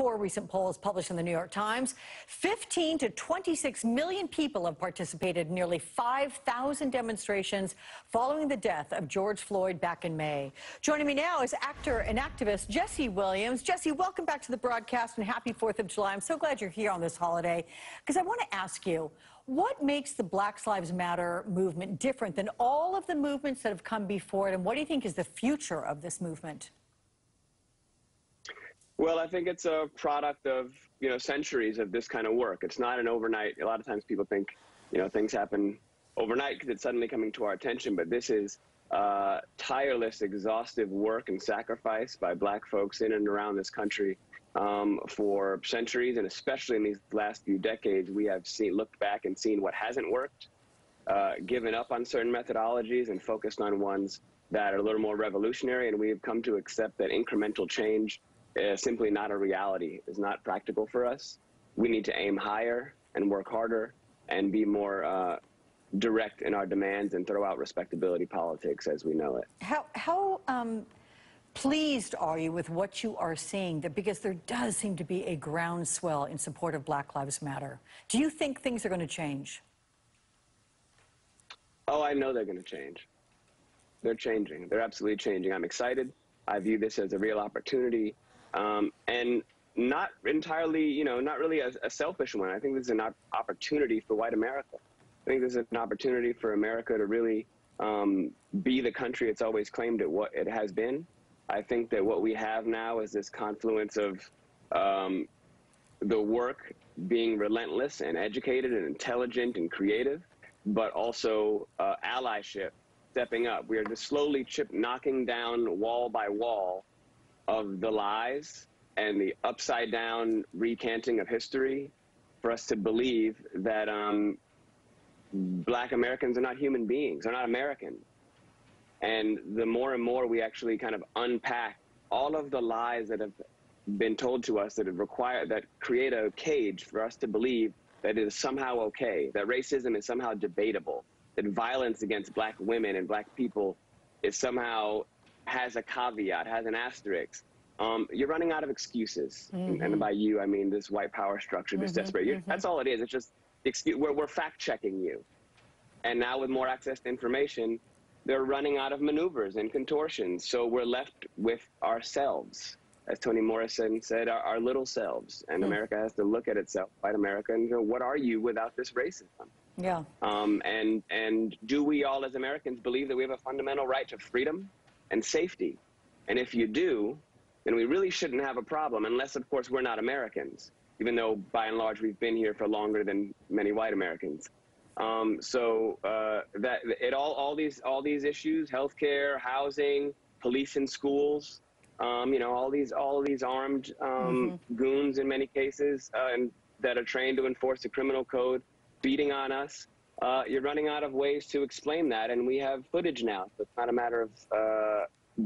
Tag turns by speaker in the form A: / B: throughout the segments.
A: 4 recent polls published in the New York Times, 15 to 26 million people have participated in nearly 5,000 demonstrations following the death of George Floyd back in May. Joining me now is actor and activist Jesse Williams. Jesse, welcome back to the broadcast and happy 4th of July. I'm so glad you're here on this holiday because I want to ask you, what makes the Black Lives Matter movement different than all of the movements that have come before it, and what do you think is the future of this movement?
B: Well, I think it's a product of, centuries of this kind of work. It's not an overnight. A lot of times people think, things happen overnight because it's suddenly coming to our attention. But this is tireless, exhaustive work and sacrifice by Black folks in and around this country for centuries. And especially in these last few decades, we have looked back and seen what hasn't worked, given up on certain methodologies and focused on ones that are a little more revolutionary. And we have come to accept that incremental change is simply not a reality. It's not practical for us. We need to aim higher and work harder and be more direct in our demands and throw out respectability politics as we know it.
A: How pleased are you with what you are seeing? Because there does seem to be a groundswell in support of Black Lives Matter. Do you think things are going to change?
B: Oh, I know they're going to change. They're changing. They're absolutely changing. I'm excited. I view this as a real opportunity. And not entirely, not really a selfish one. I think this is an opportunity for white America. I think this is an opportunity for America to really be the country it's always claimed it has been. I think that what we have now is this confluence of the work being relentless and educated and intelligent and creative, but also allyship, stepping up. We are just slowly knocking down wall by wall of the lies and the upside down recanting of history for us to believe that Black Americans are not human beings, are not American. And the more and more we actually kind of unpack all of the lies that have been told to us that create a cage for us to believe that it is somehow okay, that racism is somehow debatable, that violence against Black women and Black people is somehow has a caveat, has an asterisk. You're running out of excuses. Mm-hmm. And by you, I mean this white power structure, this desperate. That's all it is. It's just we're fact-checking you. And now with more access to information, they're running out of maneuvers and contortions. So we're left with ourselves. As Toni Morrison said, our little selves. And America has to look at itself, white America, and go, what are you without this racism?
A: Yeah.
B: And do we all as Americans believe that we have a fundamental right to freedom and safety? And if you do, then we really shouldn't have a problem, unless, of course, we're not Americans, even though, by and large, we've been here for longer than many white Americans. That all these issues, healthcare, housing, police and schools, all these armed goons in many cases, and that are trained to enforce the criminal code, beating on us. You're running out of ways to explain that, and we have footage now. So it's not a matter of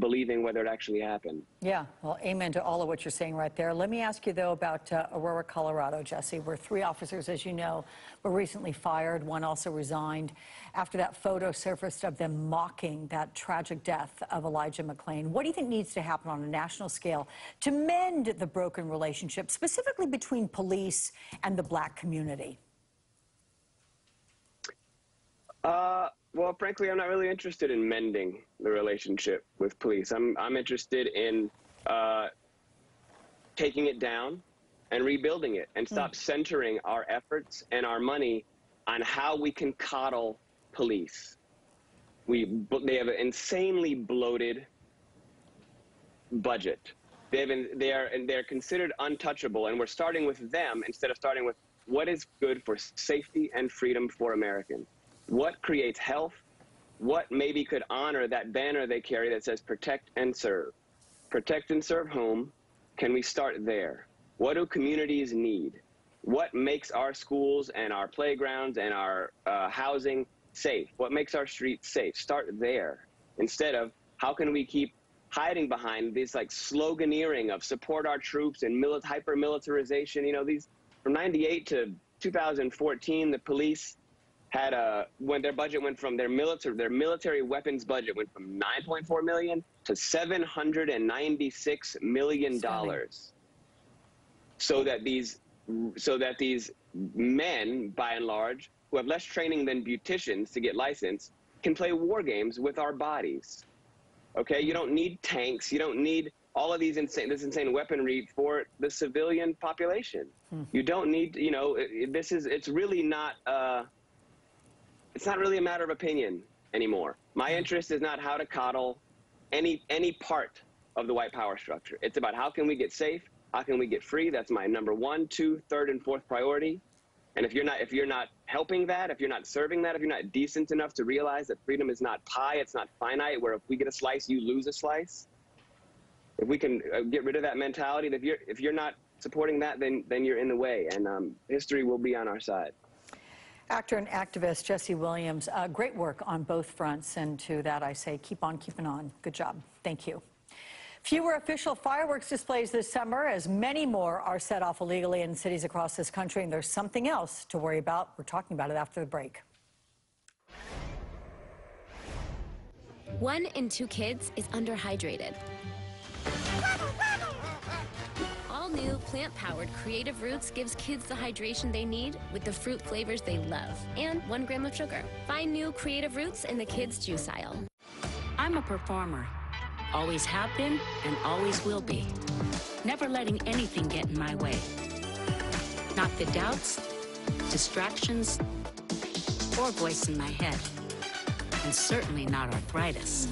B: believing whether it actually happened.
A: Yeah, well, amen to all of what you're saying right there. Let me ask you, though, about Aurora, Colorado, Jesse, where 3 officers, as you know, were recently fired. 1 also resigned after that photo surfaced of them mocking that tragic death of Elijah McClain. What do you think needs to happen on a national scale to mend the broken relationship, specifically between police and the Black community?
B: Well, frankly, I'm not really interested in mending the relationship with police. I'm interested in taking it down and rebuilding it and stop centering our efforts and our money on how we can coddle police. They have an insanely bloated budget. They're considered untouchable, and we're starting with them instead of starting with what is good for safety and freedom for Americans. What creates health? What maybe could honor that banner they carry that says protect and serve? Protect and serve whom? Can we start there? What do communities need? What makes our schools and our playgrounds and our housing safe? What makes our streets safe? Start there. Instead of how can we keep hiding behind this like sloganeering of support our troops and hyper-militarization. These from 98 to 2014, the police had when their budget went from their military weapons budget went from $9.4 million to $796 million. so that these men, by and large, who have less training than beauticians to get licensed, can play war games with our bodies. Okay, you don't need tanks. You don't need all of this insane weaponry for the civilian population. You don't need, you know, it's really not, it's not really a matter of opinion anymore. My interest is not how to coddle any part of the white power structure. It's about how can we get safe, how can we get free. That's my number 1, 2, 3rd, and 4th priority. And if you're not helping that, if you're not serving that, if you're not decent enough to realize that freedom is not pie, it's not finite, where if we get a slice, you lose a slice. If we can get rid of that mentality, that if you're not supporting that, then you're in the way, and history will be on our side.
A: Actor and activist Jesse Williams, great work on both fronts, and to that I say keep on keeping on. Good job. Thank you. Fewer official fireworks displays this summer, as many more are set off illegally in cities across this country, and there's something else to worry about. We're talking about it after the break.
C: 1 in 2 kids is underhydrated. All new plant-powered Creative Roots gives kids the hydration they need with the fruit flavors they love and 1 gram of sugar. Find new Creative Roots in the kids' juice aisle.
D: I'm a performer. Always have been and always will be. Never letting anything get in my way. Not the doubts, distractions, or voice in my head. And certainly not arthritis.